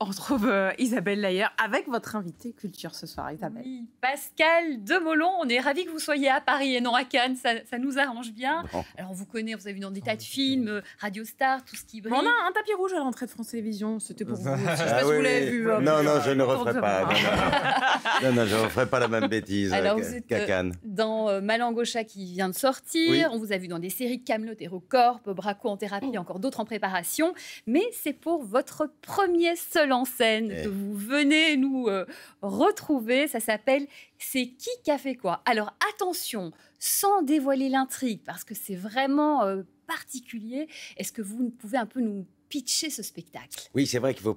on retrouve Isabelle Layer avec votre invité culture ce soir, Isabelle. Oui, Pascal Demolon, on est ravis que vous soyez à Paris et non à Cannes, ça nous arrange bien. Bon. Alors on vous connaît, vous avez vu dans des tas de films, Radio Star, tout ce qui brille. On a un tapis rouge à l'entrée de France Télévisions, c'était pour vous. Je sais pas Ah si oui, vous l'avez oui. vu. Non, je ne referai Pour pas. Non, je ne referai pas la même bêtise Alors vous êtes qu'à Cannes. dans Malangocha qui vient de sortir, Oui. on vous a vu dans des séries Kaamelott, HeroCorp, Braco en thérapie et encore d'autres en préparation, mais c'est pour votre premier seul en scène que vous venez nous retrouver, ça s'appelle « C'est qui a fait quoi ?» Alors attention, sans dévoiler l'intrigue, parce que c'est vraiment particulier, est-ce que vous pouvez un peu nous pitcher ce spectacle? Oui, c'est vrai qu'il faut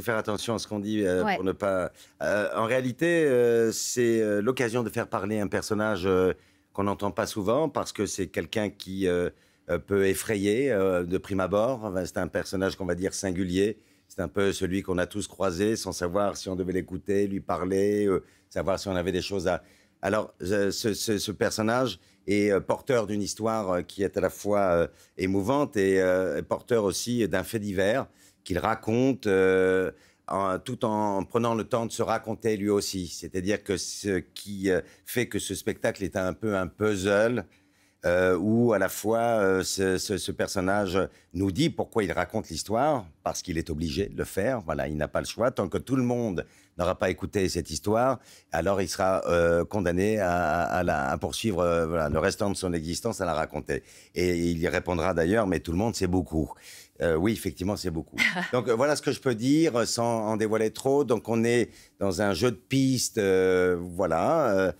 faire attention à ce qu'on dit Ouais. pour ne pas. En réalité, c'est l'occasion de faire parler un personnage qu'on n'entend pas souvent parce que c'est quelqu'un qui peut effrayer de prime abord. Enfin, c'est un personnage qu'on va dire singulier. C'est un peu celui qu'on a tous croisé sans savoir si on devait l'écouter, lui parler, savoir si on avait des choses à. Alors, ce personnage est porteur d'une histoire qui est à la fois émouvante et porteur aussi d'un fait divers qu'il raconte tout en prenant le temps de se raconter lui aussi. C'est-à-dire que ce qui fait que ce spectacle est un peu un puzzle où à la fois ce personnage nous dit pourquoi il raconte l'histoire, parce qu'il est obligé de le faire. Voilà, il n'a pas le choix. Tant que tout le monde n'aura pas écouté cette histoire, alors il sera condamné à poursuivre voilà, le restant de son existence à la raconter. Et il y répondra d'ailleurs, mais tout le monde, c'est beaucoup. Oui, effectivement, c'est beaucoup. Donc voilà ce que je peux dire sans en dévoiler trop. Donc on est dans un jeu de pistes, voilà.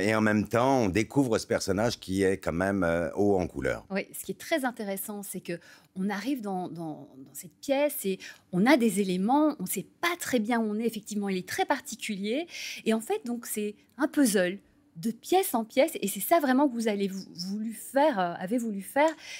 Et en même temps, on découvre ce personnage qui est quand même haut en couleur. Oui, ce qui est très intéressant, c'est que on arrive dans cette pièce et on a des éléments, on ne sait pas très bien où on est. Effectivement, il est très particulier. Et en fait, donc c'est un puzzle de pièce en pièce. Et c'est ça vraiment que vous avez voulu faire,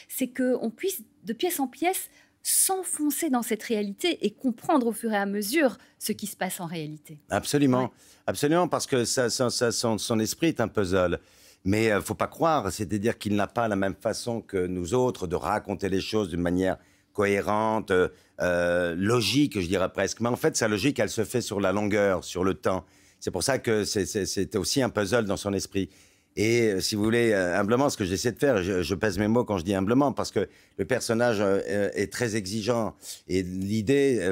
c'est qu'on puisse, de pièce en pièce, s'enfoncer dans cette réalité et comprendre au fur et à mesure ce qui se passe en réalité. Absolument, Ouais. absolument, parce que son esprit est un puzzle. Mais faut pas croire, c'est-à-dire qu'il n'a pas la même façon que nous autres de raconter les choses d'une manière cohérente, logique, je dirais presque. Mais en fait, sa logique, elle se fait sur la longueur, sur le temps. C'est pour ça que c'est aussi un puzzle dans son esprit. Et si vous voulez, humblement, ce que j'essaie de faire, je pèse mes mots quand je dis humblement, parce que le personnage est très exigeant. Et l'idée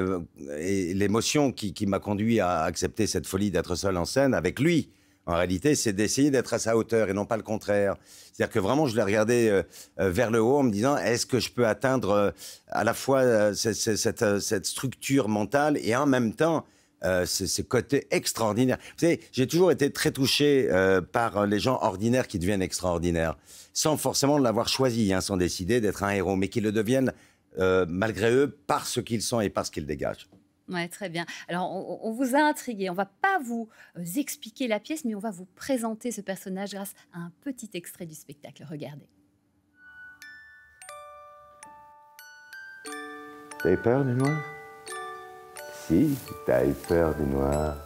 et l'émotion qui m'a conduit à accepter cette folie d'être seul en scène avec lui, en réalité, c'est d'essayer d'être à sa hauteur et non pas le contraire. C'est-à-dire que vraiment, je l'ai regardé vers le haut en me disant, est-ce que je peux atteindre à la fois cette structure mentale et en même temps ce côté extraordinaire. Vous savez, j'ai toujours été très touché par les gens ordinaires qui deviennent extraordinaires, sans forcément l'avoir choisi, hein, sans décider d'être un héros, mais qui le deviennent malgré eux par ce qu'ils sont et par ce qu'ils dégagent. Ouais, très bien. Alors, on vous a intrigué. On va pas vous expliquer la pièce, mais on va vous présenter ce personnage grâce à un petit extrait du spectacle. Regardez. T'as eu peur du noir? Si, t'as eu peur du noir.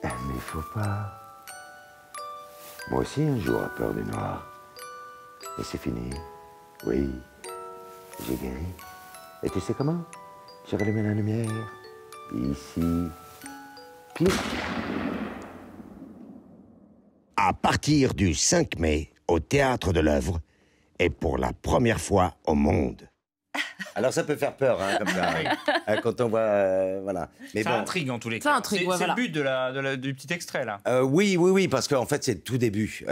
Mais il faut pas. Moi aussi, un jour, j'ai peur du noir. Et c'est fini. Oui, j'ai guéri. Et tu sais comment? J'ai rallumé la lumière. Ici. Puis... À partir du 5 mai, au Théâtre de l'Œuvre, et pour la première fois au monde. Alors ça peut faire peur, hein, comme ça, quand on voit, voilà. Mais Ça bon. intrigue en tous les Ça cas. intrigue, C'est ouais, voilà. le but du petit extrait là. Oui, parce qu'en fait, c'est le tout début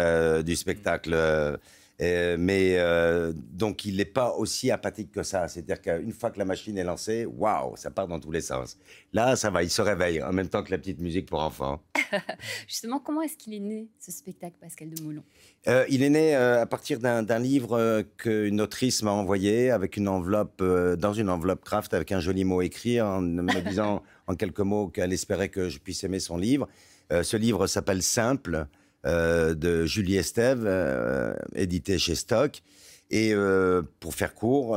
du spectacle. Donc, il n'est pas aussi apathique que ça. C'est-à-dire qu'une fois que la machine est lancée, waouh, ça part dans tous les sens. Là, ça va, il se réveille en même temps que la petite musique pour enfants. Justement, comment est-ce qu'il est né, ce spectacle, Pascal Demolon? Il est né à partir d'un livre qu'une autrice m'a envoyé avec une enveloppe, dans une enveloppe craft avec un joli mot écrit en me disant en quelques mots qu'elle espérait que je puisse aimer son livre. Ce livre s'appelle Simple, de Julie Estève, édité chez Stock. Et pour faire court,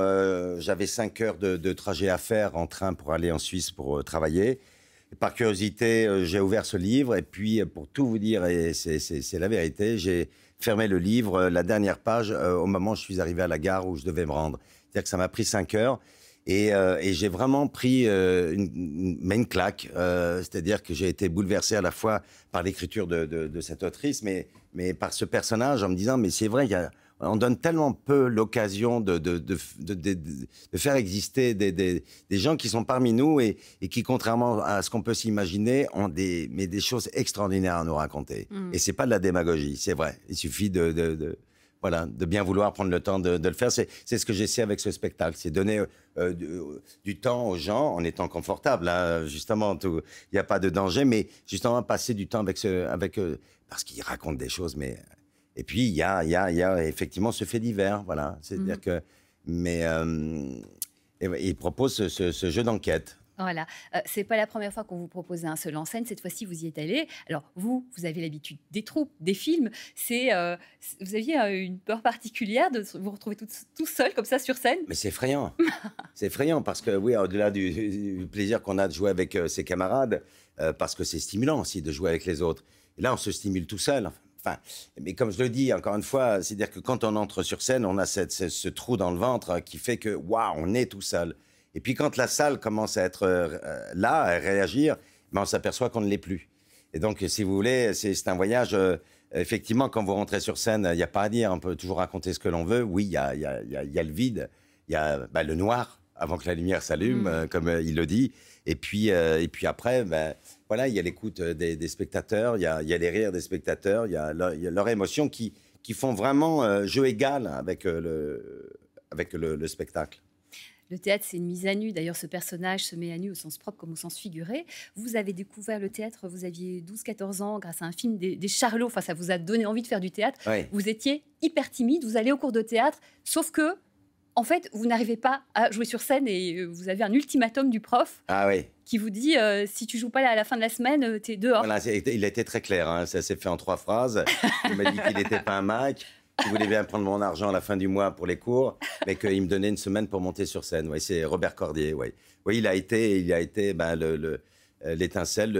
j'avais 5 heures de trajet à faire en train pour aller en Suisse pour travailler. Et par curiosité, j'ai ouvert ce livre et puis, pour tout vous dire, et c'est la vérité, j'ai fermé le livre, la dernière page, au moment où je suis arrivé à la gare où je devais me rendre. C'est-à-dire que ça m'a pris 5 heures. Et j'ai vraiment pris une claque. C'est-à-dire que j'ai été bouleversé à la fois par l'écriture de cette autrice, mais par ce personnage, en me disant, mais c'est vrai, on donne tellement peu l'occasion de faire exister des gens qui sont parmi nous et qui, contrairement à ce qu'on peut s'imaginer, ont des choses extraordinaires à nous raconter. Et c'est pas de la démagogie, c'est vrai. Il suffit voilà, de bien vouloir prendre le temps de le faire. C'est ce que j'essaie avec ce spectacle, c'est donner du temps aux gens en étant confortable. Hein, justement, il n'y a pas de danger, mais justement passer du temps avec eux, parce qu'ils racontent des choses. Et puis, il y a effectivement ce fait divers, voilà. C'est-à-dire que... Mais il propose ce jeu d'enquête. Voilà, c'est pas la première fois qu'on vous propose un seul en scène. Cette fois-ci, vous y êtes allé. Alors vous avez l'habitude des troupes, des films. Vous aviez une peur particulière de vous retrouver tout seul comme ça sur scène. Mais c'est effrayant. C'est effrayant parce que oui, au-delà du plaisir qu'on a de jouer avec ses camarades, parce que c'est stimulant aussi de jouer avec les autres. Et là, on se stimule tout seul. Enfin, mais comme je le dis encore une fois, c'est-à-dire que quand on entre sur scène, on a ce trou dans le ventre qui fait que waouh, on est tout seul. Et puis quand la salle commence à être là, à réagir, ben on s'aperçoit qu'on ne l'est plus. Et donc, si vous voulez, c'est un voyage. Effectivement, quand vous rentrez sur scène, il n'y a pas à dire. On peut toujours raconter ce que l'on veut. Oui, il y a le vide, il y a le noir avant que la lumière s'allume, comme il le dit. Et puis après, voilà, il y a l'écoute des spectateurs, il y a les rires des spectateurs, il y a leurs émotions qui font vraiment jeu égal avec le spectacle. Le théâtre, c'est une mise à nu. D'ailleurs, ce personnage se met à nu au sens propre comme au sens figuré. Vous avez découvert le théâtre, vous aviez 12-14 ans, grâce à un film des Charlots. Enfin, ça vous a donné envie de faire du théâtre. Oui. Vous étiez hyper timide, vous allez au cours de théâtre, sauf que, en fait, vous n'arrivez pas à jouer sur scène et vous avez un ultimatum du prof qui vous dit si tu joues pas à la fin de la semaine, t'es dehors. Voilà, il a été très clair. Hein, ça s'est fait en 3 phrases. Il m'a dit qu'il n'était pas un Mac. Il voulait bien prendre mon argent à la fin du mois pour les cours, mais qu'il me donnait une semaine pour monter sur scène. Ouais, c'est Robert Cordier. Ouais. Oui, il a été l'étincelle,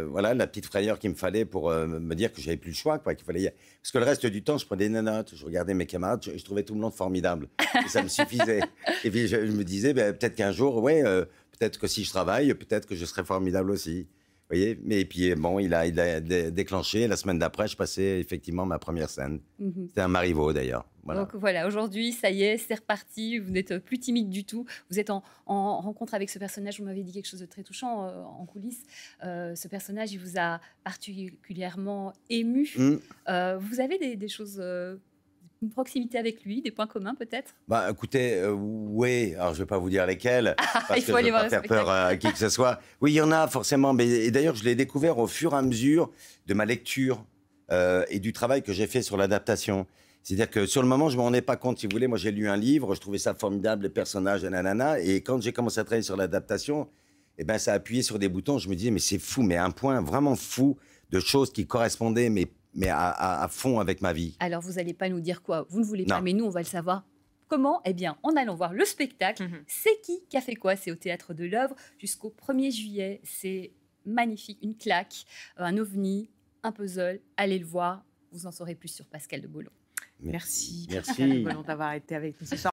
voilà, la petite frayeur qu'il me fallait pour me dire que j'avais plus le choix, quoi, qu'il fallait. Parce que le reste du temps, je prenais des notes, je regardais mes camarades, je trouvais tout le monde formidable. Et ça me suffisait. Et puis je me disais, peut-être qu'un jour, peut-être que si je travaille, peut-être que je serai formidable aussi. Vous voyez, mais puis bon, il a déclenché. La semaine d'après, je passais effectivement ma première scène. C'était un Marivaux d'ailleurs. Voilà. Donc voilà, aujourd'hui, ça y est, c'est reparti. Vous n'êtes plus timide du tout. Vous êtes en rencontre avec ce personnage. Vous m'avez dit quelque chose de très touchant en coulisses. Ce personnage, il vous a particulièrement ému. Vous avez des choses, une proximité avec lui, des points communs peut-être? Écoutez, oui. Alors, je ne vais pas vous dire lesquels, parce il faut que je aller ne veux voir pas le faire spectacle. peur à qui que ce soit. Oui, il y en a forcément. Et d'ailleurs, je l'ai découvert au fur et à mesure de ma lecture et du travail que j'ai fait sur l'adaptation. C'est-à-dire que sur le moment, je ne me rendais pas compte. Si vous voulez, moi, j'ai lu un livre, je trouvais ça formidable, les personnages, nanana. Et quand j'ai commencé à travailler sur l'adaptation, ça a appuyé sur des boutons. Je me disais, mais c'est fou, mais un point vraiment fou de choses qui correspondaient, mais à fond avec ma vie. Alors, vous n'allez pas nous dire quoi? Vous ne voulez pas, Non. mais nous, on va le savoir. Comment? Eh bien, en allant voir le spectacle. C'est qui a fait quoi? C'est au Théâtre de l'Œuvre jusqu'au 1er juillet. C'est magnifique, une claque, un ovni, un puzzle. Allez le voir. Vous en saurez plus sur Pascal de Bollon. Merci. Merci. Pascal Bollon, d'avoir été avec nous ce soir.